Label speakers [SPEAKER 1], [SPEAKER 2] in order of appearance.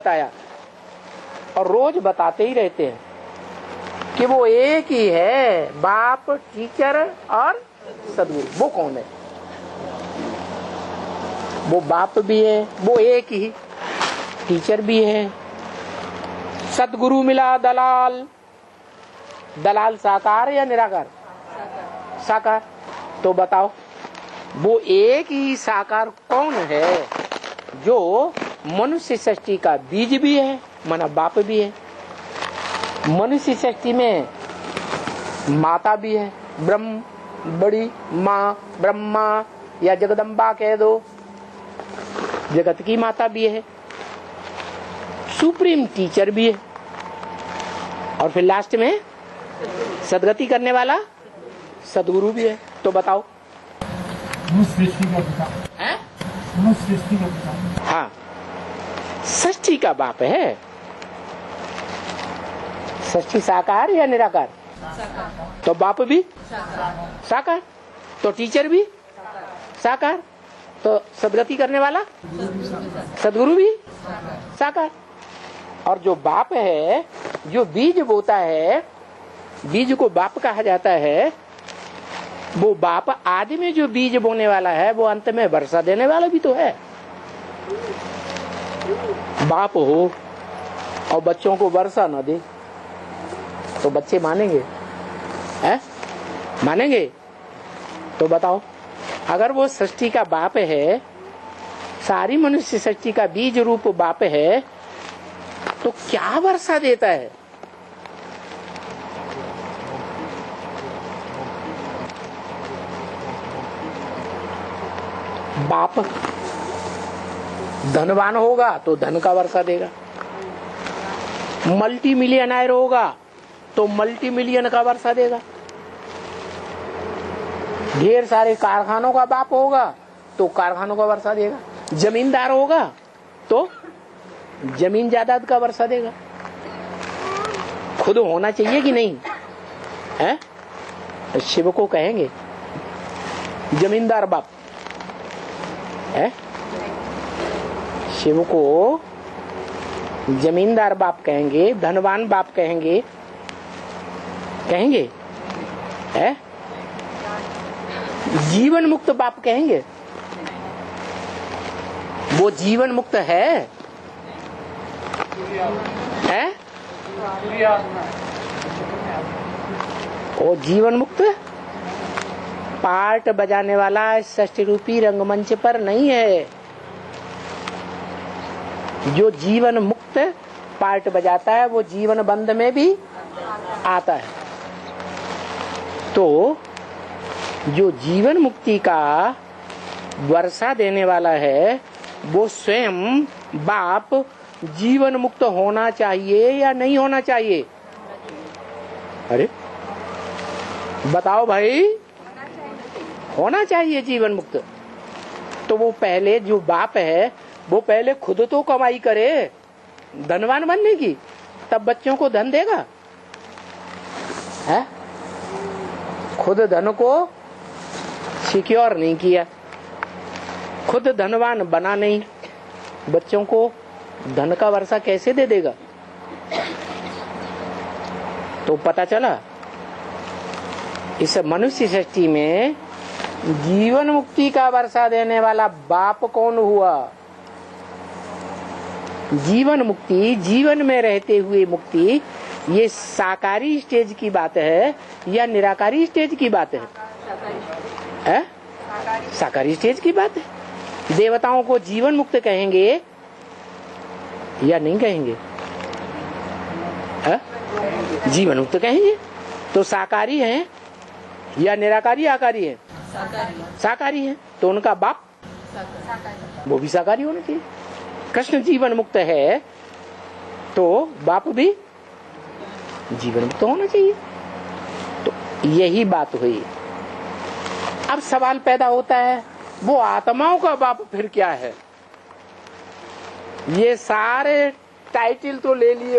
[SPEAKER 1] बताया और रोज बताते ही रहते हैं कि वो एक ही है, बाप, टीचर और सदगुरु। वो कौन है? वो बाप भी है, वो एक ही टीचर भी है। सदगुरु मिला दलाल। दलाल साकार या निराकार? साकार। तो बताओ वो एक ही साकार कौन है जो मनुष्य सृष्टि का बीज भी है, माना बाप भी है। मनुष्य सृष्टि में माता भी है, ब्रह्म, बड़ी माँ, ब्रह्मा या जगदम्बा कह दो, जगत की माता भी है। सुप्रीम टीचर भी है और फिर लास्ट में सदगति करने वाला सदगुरु भी है। तो बताओ
[SPEAKER 2] सृष्टि का पिता
[SPEAKER 1] है?
[SPEAKER 2] सृष्टि का पिता।
[SPEAKER 1] हाँ, सृष्टि का बाप है। सृष्टि साकार या निराकार? तो बाप भी साकार, तो टीचर भी साकार, तो सदगति करने वाला सदगुरु भी साकार। और जो बाप है, जो बीज बोता है, बीज को बाप कहा जाता है। वो बाप आदि में जो बीज बोने वाला है, वो अंत में वर्षा देने वाला भी तो है। बाप हो और बच्चों को वर्षा न दे तो बच्चे मानेंगे? है? मानेंगे? तो बताओ, अगर वो सृष्टि का बाप है, सारी मनुष्य सृष्टि का बीज रूप बाप है, तो क्या वर्षा देता है? बाप धनवान होगा तो धन का वर्षा देगा, मल्टी मिलियनर होगा तो मल्टी मिलियन का वर्षा देगा, ढेर सारे कारखानों का बाप होगा तो कारखानों का वर्षा देगा, जमींदार होगा तो जमीन जायदाद का वर्षा देगा। खुद होना चाहिए कि नहीं है? शिव को कहेंगे जमींदार बाप है? शिव को जमींदार बाप कहेंगे, धनवान बाप कहेंगे, कहेंगे है? जीवन मुक्त बाप कहेंगे? वो जीवन मुक्त है? वो जीवन मुक्त पार्ट बजाने वाला षष्ठी रूपी रंगमंच पर नहीं है। जो जीवन मुक्त पार्ट बजाता है वो जीवन बंद में भी आता है। तो जो जीवन मुक्ति का वर्षा देने वाला है, वो स्वयं बाप जीवन मुक्त होना चाहिए या नहीं होना चाहिए? अरे बताओ भाई, होना चाहिए जीवन मुक्त। तो वो पहले जो बाप है, वो पहले खुद तो कमाई करे धनवान बनने की, तब बच्चों को धन देगा। है? खुद धन को सिक्योर नहीं किया, खुद धनवान बना नहीं, बच्चों को धन का वर्षा कैसे दे देगा? तो पता चला इस मनुष्य सृष्टि में जीवन मुक्ति का वर्षा देने वाला बाप कौन हुआ? जीवन मुक्ति, जीवन में रहते हुए मुक्ति, ये साकारी स्टेज की बात है या निराकारी स्टेज की बात है? साकारी स्टेज की बात है। देवताओं को जीवन मुक्त कहेंगे या नहीं कहेंगे? जीवन मुक्त कहेंगे। तो साकारी है या निराकारी आकारी है? साकारी है। तो उनका बाप वो भी साकारी होना चाहिए। कृष्ण जीवन मुक्त है तो बाप भी जीवन मुक्त होना चाहिए। तो यही बात हुई। अब सवाल पैदा होता है, वो आत्माओं का बाप फिर क्या है? ये सारे टाइटल तो ले लिए